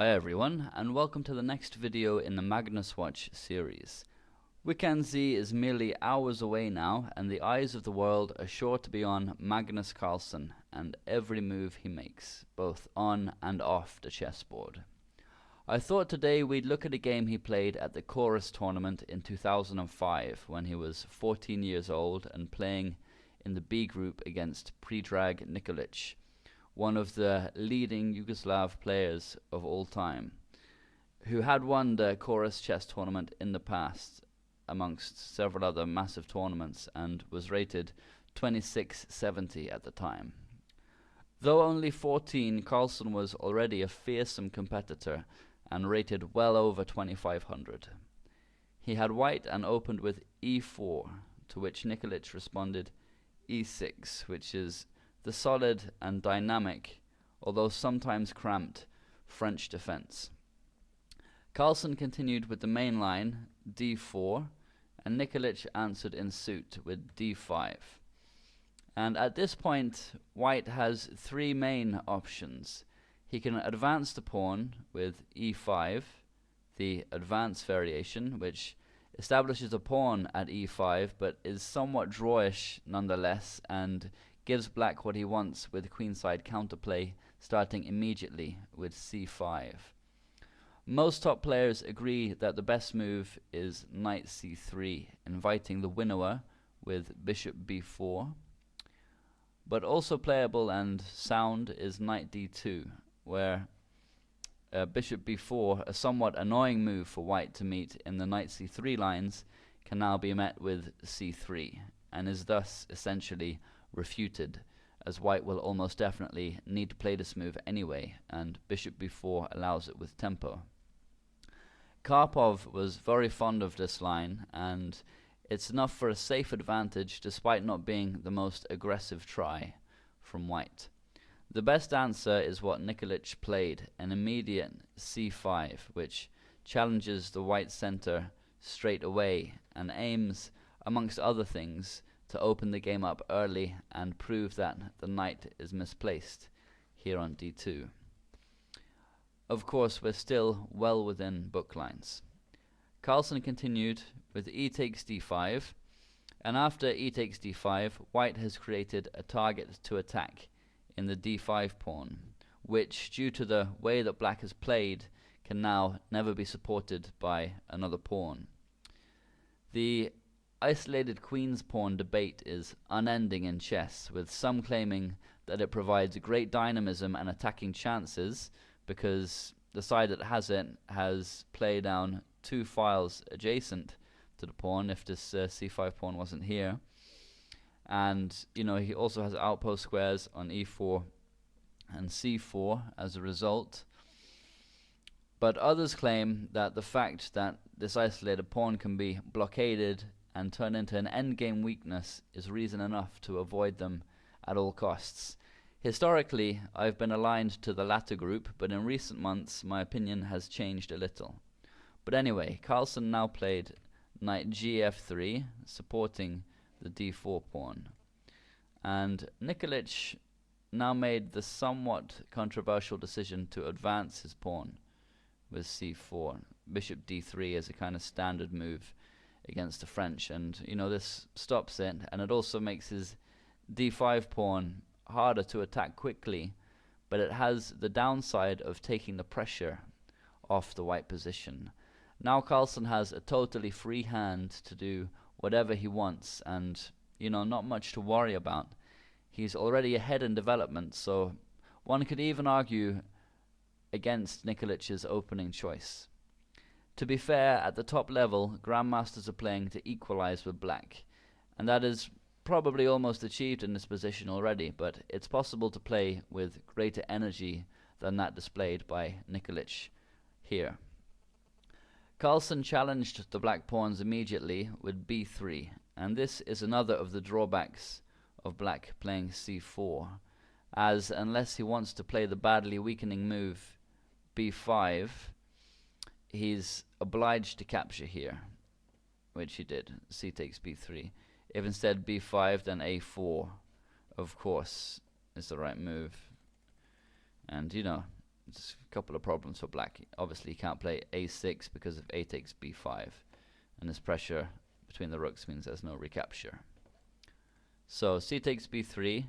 Hi everyone, and welcome to the next video in the Magnus Watch series. Weekend Z is merely hours away now, and the eyes of the world are sure to be on Magnus Carlsen and every move he makes, both on and off the chessboard. I thought today we'd look at a game he played at the Chorus tournament in 2005 when he was 14 years old and playing in the B group against Predrag Nikolic, one of the leading Yugoslav players of all time, who had won the Chorus chess tournament in the past amongst several other massive tournaments and was rated 2670 at the time. Though only 14, Carlsen was already a fearsome competitor and rated well over 2500. He had white and opened with e4, to which Nikolic responded e6, which is the solid and dynamic, although sometimes cramped, French defense. Carlsen continued with the main line, d4, and Nikolic answered in suit with d5. And at this point, white has three main options. He can advance the pawn with e5, the advance variation, which establishes a pawn at e5 but is somewhat drawish nonetheless and gives black what he wants with queenside counterplay starting immediately with c5. Most top players agree that the best move is knight c3, inviting the winnower with bishop b4. But also playable and sound is knight d2, where bishop b4, a somewhat annoying move for white to meet in the knight c3 lines, can now be met with c3, and is thus essentially refuted, as white will almost definitely need to play this move anyway, and bishop b4 allows it with tempo. Karpov was very fond of this line, and it's enough for a safe advantage despite not being the most aggressive try from white. The best answer is what Nikolic played, an immediate c5, which challenges the white center straight away and aims, amongst other things, to open the game up early and prove that the knight is misplaced here on d2. Of course, we're still well within book lines. Carlsen continued with e takes d5, and after e takes d5, white has created a target to attack in the d5 pawn, which, due to the way that black has played, can now never be supported by another pawn. The isolated queen's pawn debate is unending in chess, with some claiming that it provides great dynamism and attacking chances because the side that has it has play down two files adjacent to the pawn if this c5 pawn wasn't here. And he also has outpost squares on e4 and c4 as a result. But others claim that the fact that this isolated pawn can be blockaded and turn into an endgame weakness is reason enough to avoid them at all costs. Historically, I've been aligned to the latter group, but in recent months my opinion has changed a little. But anyway, Carlsen now played knight gf3, supporting the d4 pawn. And Nikolic now made the somewhat controversial decision to advance his pawn with c4. Bishop d3 is a kind of standard move against the French, and this stops it, and it also makes his d5 pawn harder to attack quickly, but it has the downside of taking the pressure off the white position. Now Carlsen has a totally free hand to do whatever he wants, and not much to worry about. He's already ahead in development, so one could even argue against Nikolic's opening choice. To be fair, at the top level, grandmasters are playing to equalize with black, and that is probably almost achieved in this position already, but it's possible to play with greater energy than that displayed by Nikolic here. Carlsen challenged the black pawns immediately with b3, and this is another of the drawbacks of black playing c4, as unless he wants to play the badly weakening move b5, he's obliged to capture here, which he did. C takes b3. If instead b5, then a4, of course, is the right move. And It's a couple of problems for black. Obviously, he can't play a6 because of a takes b5, and this pressure between the rooks means there's no recapture. So c takes b3,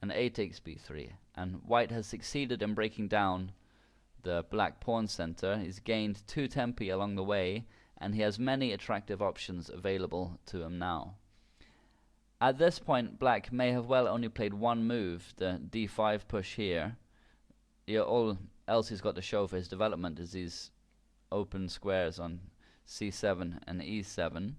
and a takes b3, and white has succeeded in breaking down the black pawn center. He's gained 2 tempi along the way, and he has many attractive options available to him now. At this point, black may have well only played one move, the d5 push here. All else he's got to show for his development is these open squares on c7 and e7.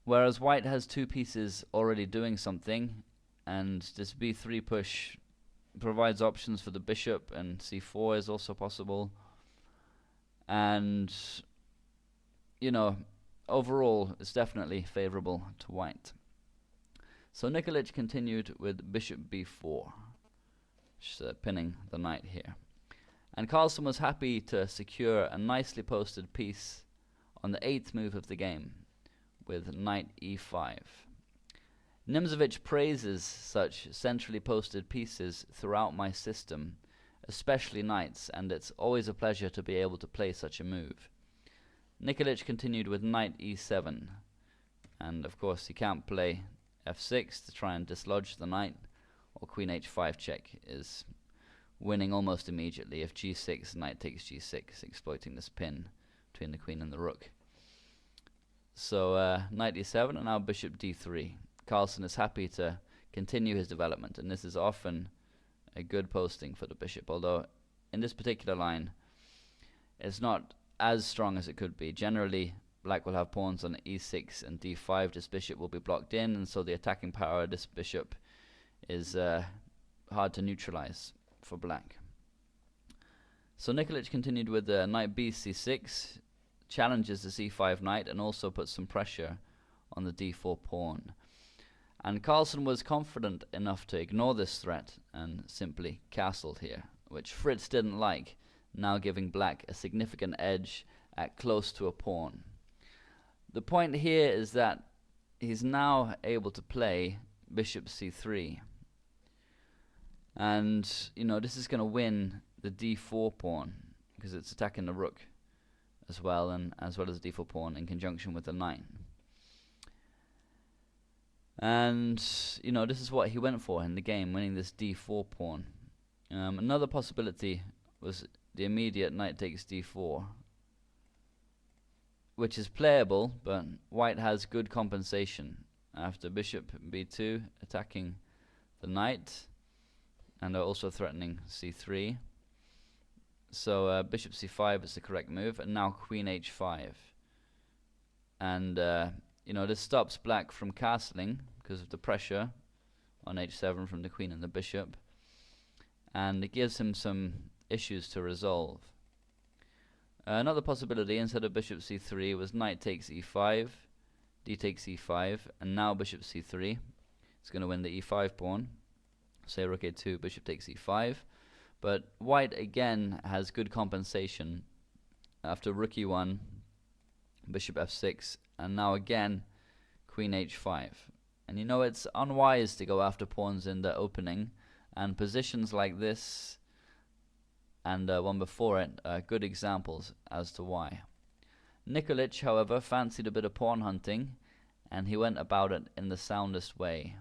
Whereas white has 2 pieces already doing something, and this b3 push provides options for the bishop, and c4 is also possible. And, you know, overall it's definitely favorable to white. So Nikolic continued with bishop b4, pinning the knight here. And Carlsen was happy to secure a nicely posted piece on the 8th move of the game with knight e5. Nimzovich praises such centrally posted pieces throughout my system, especially knights, and it's always a pleasure to be able to play such a move. Nikolic continued with knight e7, and of course he can't play f6 to try and dislodge the knight, or queen h5 check is winning almost immediately. If g6, knight takes g6, exploiting this pin between the queen and the rook. So knight e7, and now bishop d3. Carlsen is happy to continue his development, and this is often a good posting for the bishop, although in this particular line it's not as strong as it could be. Generally, black will have pawns on e6 and d5. This bishop will be blocked in, and so the attacking power of this bishop is hard to neutralize for black. So Nikolic continued with knight b c6, challenges the c5 knight, and also puts some pressure on the d4 pawn. And Carlsen was confident enough to ignore this threat and simply castled here, which Fritz didn't like, now giving black a significant edge at close to a pawn. The point here is that he's now able to play bishop c3, and you know, this is going to win the d4 pawn because it's attacking the rook as well, and as well as the d4 pawn in conjunction with the knight. And you know, this is what he went for in the game, winning this d4 pawn. Another possibility was the immediate knight takes d4, which is playable, but white has good compensation after bishop b2 attacking the knight, and are also threatening c3. So bishop c5 is the correct move, and now queen h5. And you know, this stops black from castling because of the pressure on h7 from the queen and the bishop, and it gives him some issues to resolve. Another possibility, instead of bishop c3, was knight takes e5, d takes e5, and now bishop c3. It's going to win the e5 pawn. Say rook a2, bishop takes e5. But white again has good compensation after rook e1, bishop f6, and now again queen h5. And you know, it's unwise to go after pawns in the opening, and positions like this and one before it are good examples as to why. Nikolic, however, fancied a bit of pawn hunting, and he went about it in the soundest way.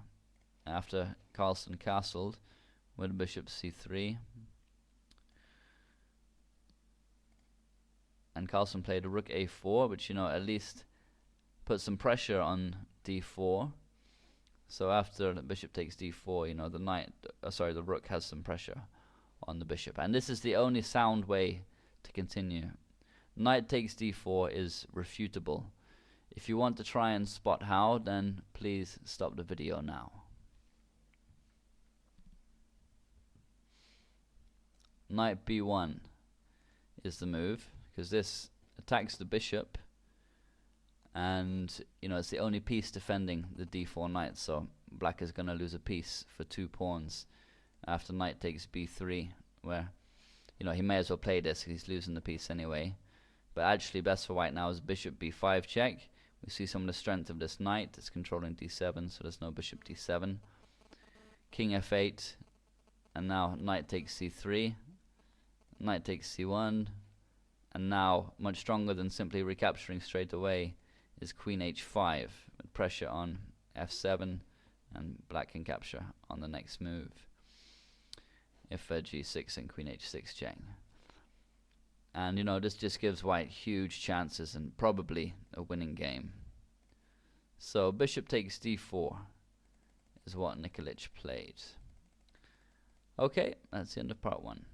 After Carlsen castled with bishop c3, and Carlsen played a rook a4, which, you know, at least put some pressure on d4. So after the bishop takes d4, you know, the rook has some pressure on the bishop, and this is the only sound way to continue. Knight takes d4 is refutable. If you want to try and spot how, then please stop the video now. Knight b1 is the move, because this attacks the bishop, and you know, it's the only piece defending the d4 knight, so black is going to lose a piece for 2 pawns after knight takes b3, where, you know, he may as well play this because he's losing the piece anyway. But actually best for white now is bishop b5 check. We see some of the strength of this knight. It's controlling d7, so there's no bishop d7. King f8, and now knight takes c3, knight takes c1, and now, much stronger than simply recapturing straight away, is queen h5, with pressure on f7, and black can capture on the next move if g6 and queen h6 check. And you know, this just gives white huge chances and probably a winning game. So bishop takes d4 is what Nikolic played. Okay, that's the end of part 1.